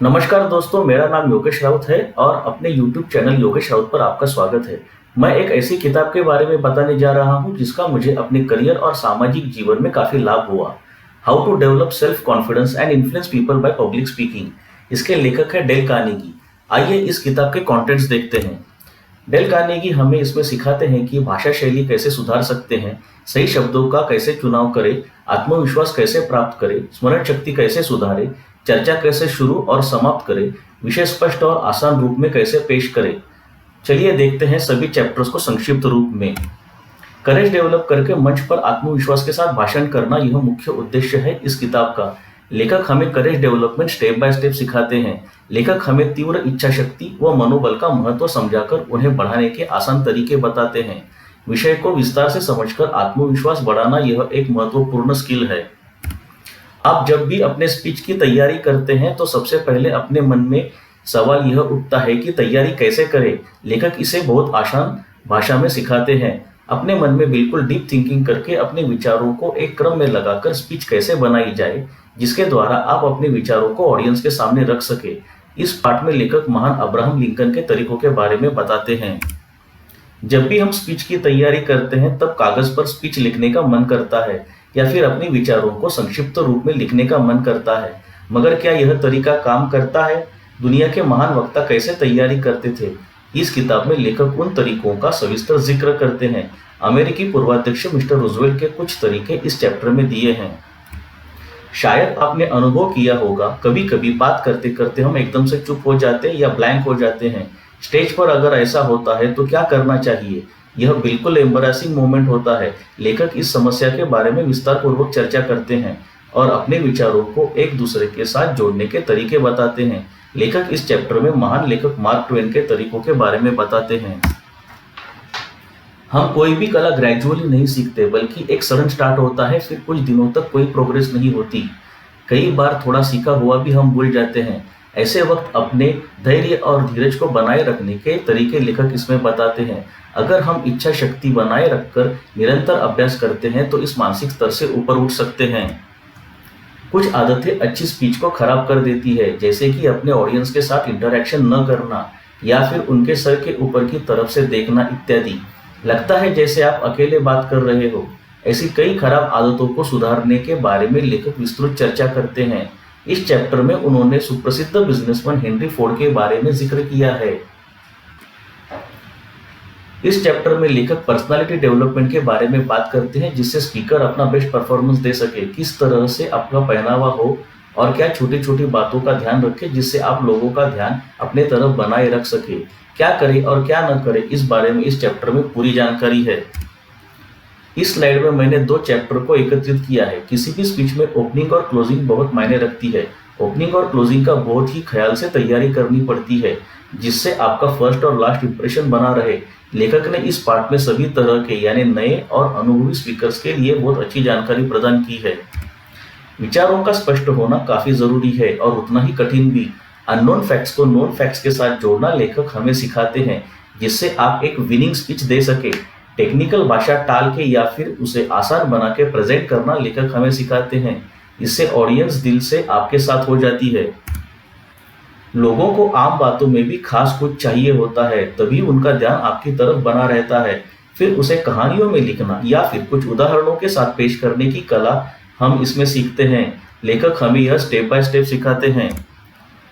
नमस्कार दोस्तों, मेरा नाम योगेश राउत है और अपने YouTube चैनल योगेश राउत पर आपका स्वागत है। मैं एक ऐसी किताब के बारे में बताने जा रहा हूं जिसका मुझे अपने करियर और सामाजिक जीवन में काफी लाभ हुआ। How to develop self confidence and influence people by public speaking. इसके लेखक है डेल कार्नेगी। आइए इस किताब के कंटेंट्स देखते हैं। डेल कार्नेगी हमें इसमें सिखाते हैं कि भाषा शैली कैसे सुधार सकते हैं, सही शब्दों का कैसे चुनाव करें, आत्मविश्वास कैसे प्राप्त करें, स्मरण शक्ति कैसे सुधारें, चर्चा कैसे शुरू और समाप्त करें, विषय स्पष्ट और आसान रूप में कैसे पेश करें। चलिए देखते हैं सभी चैप्टर्स को संक्षिप्त रूप में। करेज डेवलप करके मंच पर आत्मविश्वास के साथ भाषण करना यह मुख्य उद्देश्य है इस किताब का। लेखक हमें करेज डेवलपमेंट स्टेप बाय स्टेप सिखाते हैं। लेखक हमें तीव्र इच्छा शक्ति व मनोबल का महत्व समझाकर उन्हें बढ़ाने के आसान तरीके बताते हैं। विषय को विस्तार से समझकर आत्मविश्वास बढ़ाना यह एक महत्वपूर्ण स्किल है। आप जब भी अपने स्पीच की तैयारी करते हैं तो सबसे पहले अपने मन में सवाल यह उठता है कि तैयारी कैसे करें। लेखक इसे बहुत आसान भाषा में सिखाते हैं। अपने मन में बिल्कुल डीप थिंकिंग करके अपने विचारों को एक क्रम में लगाकर स्पीच कैसे बनाई जाए जिसके द्वारा आप अपने विचारों को ऑडियंस के सामने रख सके। इस पाठ में लेखक महान अब्राहम लिंकन के तरीकों के बारे में बताते हैं। जब भी हम स्पीच की तैयारी करते हैं तब कागज पर स्पीच लिखने का मन करता है या फिर अपने विचारों को संक्षिप्त रूप में लिखने का मन करता है, मगर क्या यह तरीका काम करता है? दुनिया के महान वक्ता कैसे तैयारी करते थे? इस किताब में लेखक उन तरीकों का सविस्तर जिक्र करते हैं। अमेरिकी पूर्वाध्यक्ष मिस्टर रूजवेल्ट के कुछ तरीके इस चैप्टर में दिए हैं। शायद आपने अनुभव किया होगा, कभी कभी बात करते करते हम एकदम से चुप हो जाते हैं या ब्लैंक हो जाते हैं। स्टेज पर अगर ऐसा होता है तो क्या करना चाहिए? यह बिल्कुल एम्बैरेसिंग मोमेंट होता है। लेखक इस समस्या के बारे में विस्तार पूर्वक चर्चा करते हैं और अपने विचारों को एक दूसरे के साथ जोड़ने के तरीके बताते हैं। लेखक इस चैप्टर में महान लेखक मार्क ट्वेन के तरीकों के बारे में बताते हैं। हम कोई भी कला ग्रेजुअली नहीं सीखते, बल्कि एक सडन स्टार्ट होता है, फिर कुछ दिनों तक कोई प्रोग्रेस नहीं होती। कई बार थोड़ा सीखा हुआ भी हम भूल जाते हैं। ऐसे वक्त अपने धैर्य और धीरज को बनाए रखने के तरीके लेखक इसमें बताते हैं। अगर हम इच्छा शक्ति बनाए रखकर निरंतर अभ्यास करते हैं तो इस मानसिक स्तर से ऊपर उठ सकते हैं। कुछ आदतें अच्छी स्पीच को खराब कर देती है, जैसे कि अपने ऑडियंस के साथ इंटरेक्शन न करना या फिर उनके सर के ऊपर की तरफ से देखना इत्यादि। लगता है जैसे आप अकेले बात कर रहे हो। ऐसी कई खराब आदतों को सुधारने के बारे में लेखक विस्तृत चर्चा करते हैं। इस चैप्टर में उन्होंने सुप्रसिद्ध बिजनेसमैन हेनरी फोर्ड के बारे में जिक्र किया है। इस चैप्टर में लेखक पर्सनालिटी डेवलपमेंट के बारे में बात करते हैं, जिससे स्पीकर अपना बेस्ट परफॉर्मेंस दे सके। किस तरह से आपका पहनावा हो और क्या छोटी छोटी बातों का ध्यान रखें जिससे आप लोगों का ध्यान अपने तरफ बनाए रख सके। क्या करें और क्या न करें, इस बारे में इस चैप्टर में पूरी जानकारी है। इस स्लाइड में मैंने दो चैप्टर को एकत्रित किया है। किसी भी स्पीच में ओपनिंग और क्लोजिंग बहुत मायने रखती है। ओपनिंग और क्लोजिंग का बहुत ही ख्याल से तैयारी करनी पड़ती है, जिससे आपका फर्स्ट और लास्ट इंप्रेशन बना रहे। लेखक ने इस पार्ट में सभी तरह के यानी नए और अनुभवी स्पीकर्स के लिए बहुत अच्छी जानकारी प्रदान की है। विचारों का स्पष्ट होना काफी जरूरी है और उतना ही कठिन भी। अननोन फैक्ट्स को नोन फैक्ट्स के साथ जोड़ना लेखक हमें सिखाते हैं, जिससे आप एक विनिंग स्पीच दे सके। टेक्निकल भाषा टाल के या फिर उसे आसान बना के प्रेजेंट करना लेखक हमें सिखाते हैं। इससे ऑडियंस दिल से आपके साथ हो जाती है। लोगों को आम बातों में भी खास कुछ चाहिए होता है, तभी उनका ध्यान आपकी तरफ बना रहता है। फिर उसे कहानियों में लिखना या फिर कुछ उदाहरणों के साथ पेश करने की कला हम इसमें सीखते हैं। लेखक हमें यह स्टेप बाय स्टेप सिखाते हैं।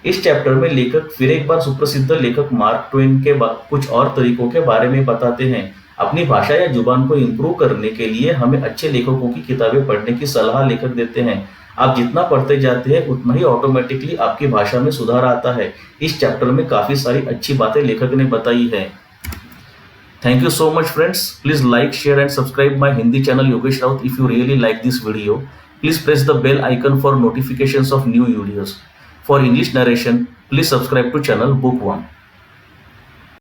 इस चैप्टर में लेखक फिर एक बार सुप्रसिद्ध लेखक मार्क ट्वेन के कुछ और तरीकों के बारे में बताते हैं। अपनी भाषा या जुबान को इम्प्रूव करने के लिए हमें अच्छे लेखकों की किताबें पढ़ने की सलाह लेखक देते हैं। आप जितना पढ़ते जाते हैं उतना ही ऑटोमेटिकली आपकी भाषा में सुधार आता है। इस चैप्टर में काफी सारी अच्छी बातें लेखक ने बताई है। Thank you so much friends. Please like, share and subscribe my Hindi channel Yogesh Raut if you really like this video. Please press the bell icon for notifications of new videos. For English narration, please subscribe to channel Book One.